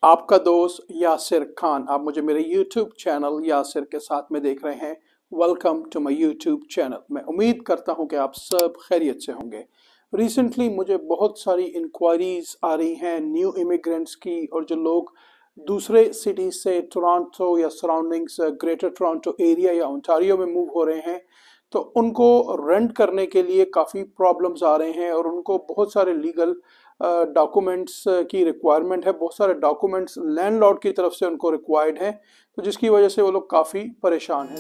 आपका दोस्त यासिर खान। आप मुझे मेरे YouTube चैनल यासिर के साथ में देख रहे हैं। Welcome to my YouTube channel. मैं उम्मीद करता हूं कि आप सब खैरियत से होंगे। रिसेंटली मुझे बहुत सारी इंक्वायरीज आ रही हैं न्यू इमिग्रेंट्स की, और जो लोग दूसरे सिटीज से टोरंटो या सराउंडिंग्स ग्रेटर टोरंटो एरिया या ओंटारियो में मूव हो रहे हैं, तो उनको रेंट करने के लिए काफ़ी प्रॉब्लम्स आ रहे हैं और उनको बहुत सारे लीगल डॉक्यूमेंट्स की रिक्वायरमेंट है। बहुत सारे डॉक्यूमेंट्स लैंडलॉर्ड की तरफ से उनको रिक्वायर्ड है, तो जिसकी वजह से वो लोग काफ़ी परेशान हैं।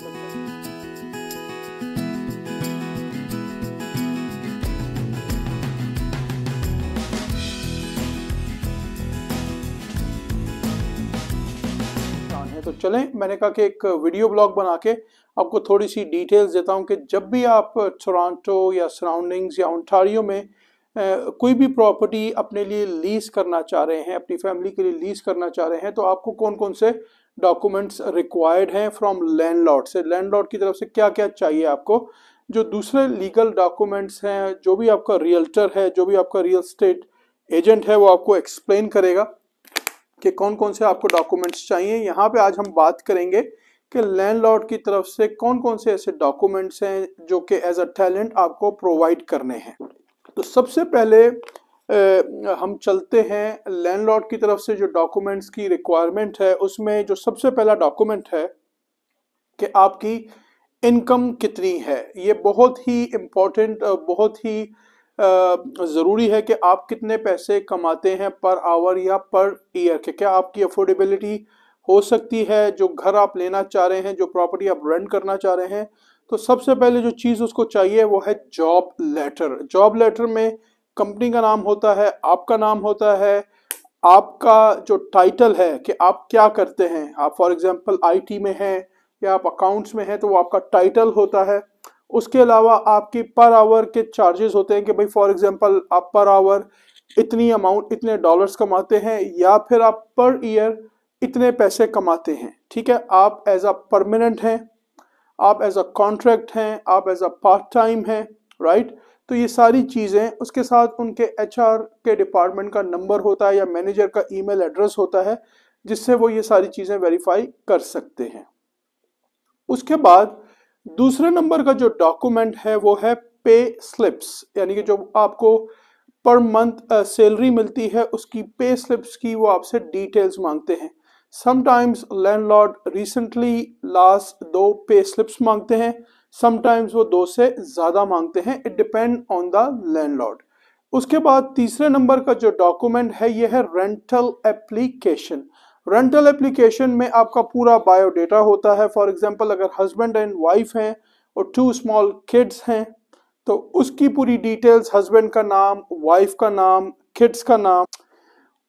तो चलें, मैंने कहा कि एक वीडियो ब्लॉग बना के आपको थोड़ी सी डिटेल्स देता हूं कि जब भी आप टोरंटो या सराउंडिंग्स या ओंटारियो में कोई भी प्रॉपर्टी अपने लिए लीज करना चाह रहे हैं, अपनी फैमिली के लिए लीज करना चाह रहे हैं, तो आपको कौन कौन से डॉक्यूमेंट्स रिक्वायर्ड हैं फ्रॉम लैंडलॉर्ड से। लैंडलॉर्ड की तरफ से क्या क्या चाहिए आपको, जो दूसरे लीगल डॉक्यूमेंट्स हैं, जो भी आपका रियल्टर है, जो भी आपका रियल एस्टेट एजेंट है, वो आपको एक्सप्लेन करेगा कि कौन कौन से आपको डॉक्यूमेंट्स चाहिए। यहाँ पे आज हम बात करेंगे कि लैंडलॉर्ड की तरफ से कौन कौन से ऐसे डॉक्यूमेंट्स हैं जो कि एज अ टैलेंट आपको प्रोवाइड करने हैं। तो सबसे पहले हम चलते हैं लैंडलॉर्ड की तरफ से जो डॉक्यूमेंट्स की रिक्वायरमेंट है, उसमें जो सबसे पहला डॉक्यूमेंट है कि आपकी इनकम कितनी है। ये बहुत ही इम्पोर्टेंट, बहुत ही ज़रूरी है कि आप कितने पैसे कमाते हैं पर आवर या पर ईयर के। क्या आपकी अफोर्डेबिलिटी हो सकती है, जो घर आप लेना चाह रहे हैं, जो प्रॉपर्टी आप रेंट करना चाह रहे हैं। तो सबसे पहले जो चीज़ उसको चाहिए वो है जॉब लेटर। जॉब लेटर में कंपनी का नाम होता है, आपका नाम होता है, आपका जो टाइटल है कि आप क्या करते हैं। आप फॉर एग्जांपल आईटी में हैं या आप अकाउंट्स में हैं, तो वो आपका टाइटल होता है। उसके अलावा आपकी पर आवर के चार्जेस होते हैं कि भाई फॉर एग्जांपल आप पर आवर इतनी अमाउंट, इतने डॉलर्स कमाते हैं, या फिर आप पर ईयर इतने पैसे कमाते हैं। ठीक है, आप एज अ परमानेंट हैं, आप एज अ कॉन्ट्रैक्ट हैं, आप एज अ पार्ट टाइम हैं, राइट। तो ये सारी चीज़ें, उसके साथ उनके एचआर के डिपार्टमेंट का नंबर होता है या मैनेजर का ईमेल एड्रेस होता है, जिससे वो ये सारी चीज़ें वेरीफाई कर सकते हैं। उसके बाद दूसरे नंबर का जो डॉक्यूमेंट है वो है पे स्लिप्स, यानी कि जो आपको पर मंथ सैलरी मिलती है उसकी पे स्लिप्स की वो आपसे डिटेल्स मांगते हैं। Sometimes landlord recently last 2 pay slips मांगते हैं, समटाइम्स वो 2 से ज़्यादा मांगते हैं। It depend on the landlord. उसके बाद तीसरे नंबर का जो डॉक्यूमेंट है ये है रेंटल एप्लीकेशन। रेंटल एप्लीकेशन में आपका पूरा बायोडेटा होता है। फॉर एग्जांपल अगर हस्बैंड एंड वाइफ हैं और 2 स्मॉल किड्स हैं, तो उसकी पूरी डिटेल्स, हस्बैंड का नाम, वाइफ का नाम, किड्स का नाम,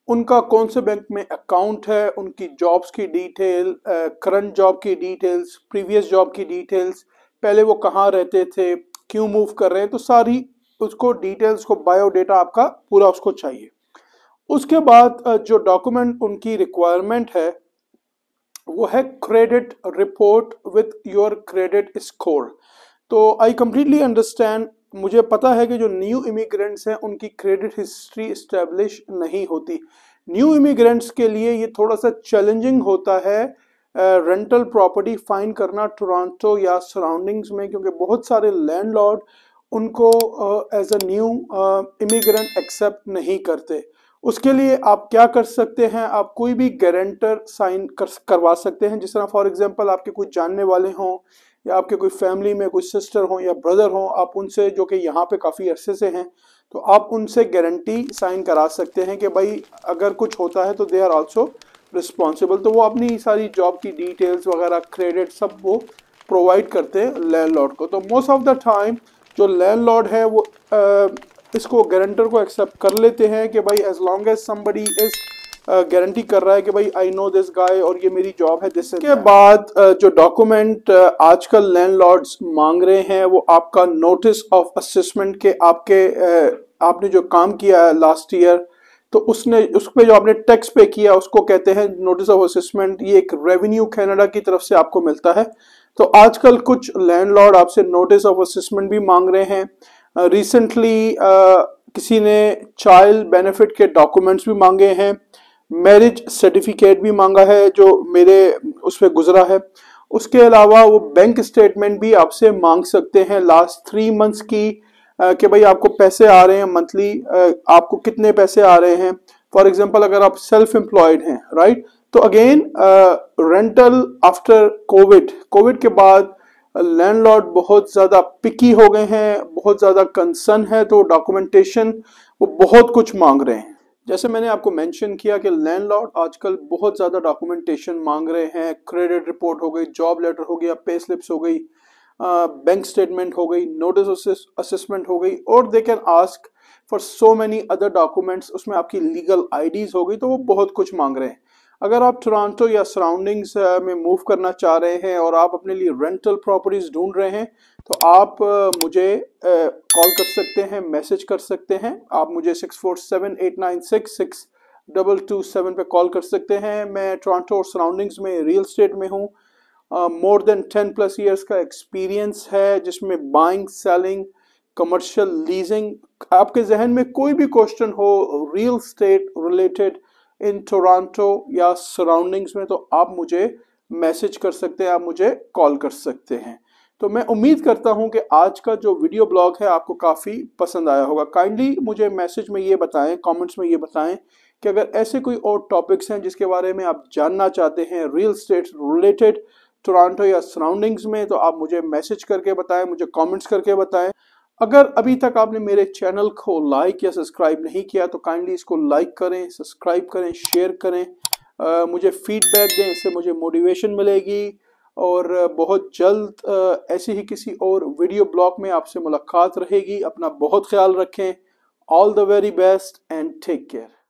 उनका कौन से बैंक में अकाउंट है, उनकी जॉब्स की डिटेल, करंट जॉब की डिटेल्स, प्रीवियस जॉब की डिटेल्स, पहले वो कहाँ रहते थे, क्यों मूव कर रहे हैं, तो सारी उसको डिटेल्स को, बायोडेटा आपका पूरा उसको चाहिए। उसके बाद जो डॉक्यूमेंट उनकी रिक्वायरमेंट है वो है credit report with your credit score. तो आई कम्प्लीटली अंडरस्टैंड, मुझे पता है कि जो न्यू इमिग्रेंट्स हैं उनकी क्रेडिट हिस्ट्री इस्टेब्लिश नहीं होती। न्यू इमिग्रेंट्स के लिए ये थोड़ा सा चैलेंजिंग होता है रेंटल प्रॉपर्टी फाइंड करना टोरंटो या सराउंडिंग्स में, क्योंकि बहुत सारे लैंडलॉर्ड उनको as a new immigrant accept नहीं करते। उसके लिए आप क्या कर सकते हैं, आप कोई भी गारंटर साइन करवा सकते हैं। जिस तरह फॉर एग्जांपल आपके कोई जानने वाले हों या आपके कोई फैमिली में कोई सिस्टर हो या ब्रदर हो, आप उनसे, जो कि यहाँ पे काफ़ी अरसे से हैं, तो आप उनसे गारंटी साइन करा सकते हैं कि भाई अगर कुछ होता है तो दे आर आल्सो रिस्पॉन्सिबल। तो वो अपनी सारी जॉब की डिटेल्स वगैरह, क्रेडिट, सब वो प्रोवाइड करते हैं लैंडलॉर्ड को। तो मोस्ट ऑफ द टाइम जो लैंडलॉर्ड है वो इसको गारंटर को एक्सेप्ट कर लेते हैं कि भाई as long as somebody is guarantee कर रहा है कि भाई आई नो दिस गाय और ये मेरी जॉब है दिस। के बाद जो डॉक्यूमेंट आजकल लैंडलॉर्ड्स मांग रहे हैं वो आपका नोटिस ऑफ असेसमेंट के, आपने जो काम किया है लास्ट ईयर, तो उस पे जो आपने टैक्स पे किया उसको कहते हैं नोटिस ऑफ असेसमेंट। ये एक रेवेन्यू कनाडा की तरफ से आपको मिलता है। तो आजकल कुछ लैंडलॉर्ड आपसे नोटिस ऑफ असेसमेंट भी मांग रहे हैं। रिसेंटली किसी ने चाइल्ड बेनिफिट के डॉक्यूमेंट्स भी मांगे हैं। मैरिज सर्टिफिकेट भी मांगा है जो मेरे उस पर गुजरा है। उसके अलावा वो बैंक स्टेटमेंट भी आपसे मांग सकते हैं लास्ट 3 मंथ्स की, कि भाई आपको पैसे आ रहे हैं मंथली, आपको कितने पैसे आ रहे हैं। फॉर एग्जांपल अगर आप सेल्फ एम्प्लॉयड हैं, राइट, तो again rental after Covid, Covid के बाद लैंडलॉर्ड बहुत ज़्यादा पिकी हो गए हैं, बहुत ज़्यादा कंसर्न है, तो डॉक्यूमेंटेशन वो बहुत कुछ मांग रहे हैं। जैसे मैंने आपको मेंशन किया कि लैंडलॉर्ड आजकल बहुत ज़्यादा डॉक्यूमेंटेशन मांग रहे हैं। क्रेडिट रिपोर्ट हो गई, जॉब लेटर हो गया, पे स्लिप्स हो गई, बैंक स्टेटमेंट हो गई, नोटिस असेसमेंट हो गई, और they can ask for so many other documents. उसमें आपकी लीगल आईडीज हो गई, तो वो बहुत कुछ मांग रहे हैं। अगर आप टोरंटो या सराउंडिंग्स में मूव करना चाह रहे हैं और आप अपने लिए रेंटल प्रॉपर्टीज ढूंढ रहे हैं, तो आप मुझे कॉल कर सकते हैं, मैसेज कर सकते हैं। आप मुझे 6478966227 पे कॉल कर सकते हैं। मैं टोरंटो और सराउंडिंग्स में रियल स्टेट में हूँ। मोर देन 10+ ईयर्स का एक्सपीरियंस है, जिसमें बाइंग, सेलिंग, कमर्शियल, लीजिंग। आपके जहन में कोई भी क्वेश्चन हो real estate related in Toronto या सराउंडिंग्स में, तो आप मुझे मैसेज कर सकते हैं, आप मुझे कॉल कर सकते हैं। तो मैं उम्मीद करता हूं कि आज का जो वीडियो ब्लॉग है आपको काफ़ी पसंद आया होगा। काइंडली मुझे मैसेज में ये बताएं, कमेंट्स में ये बताएं कि अगर ऐसे कोई और टॉपिक्स हैं जिसके बारे में आप जानना चाहते हैं रियल स्टेट रिलेटेड टोरंटो या सराउंडिंग्स में, तो आप मुझे मैसेज करके बताएं, मुझे कमेंट्स करके बताएं। अगर अभी तक आपने मेरे चैनल को लाइक या सब्सक्राइब नहीं किया तो काइंडली इसको लाइक करें, सब्सक्राइब करें, शेयर करें, मुझे फीडबैक दें, इससे मुझे मोटिवेशन मिलेगी। और बहुत जल्द ऐसी ही किसी और वीडियो ब्लॉग में आपसे मुलाकात रहेगी। अपना बहुत ख्याल रखें। All the very best and take care.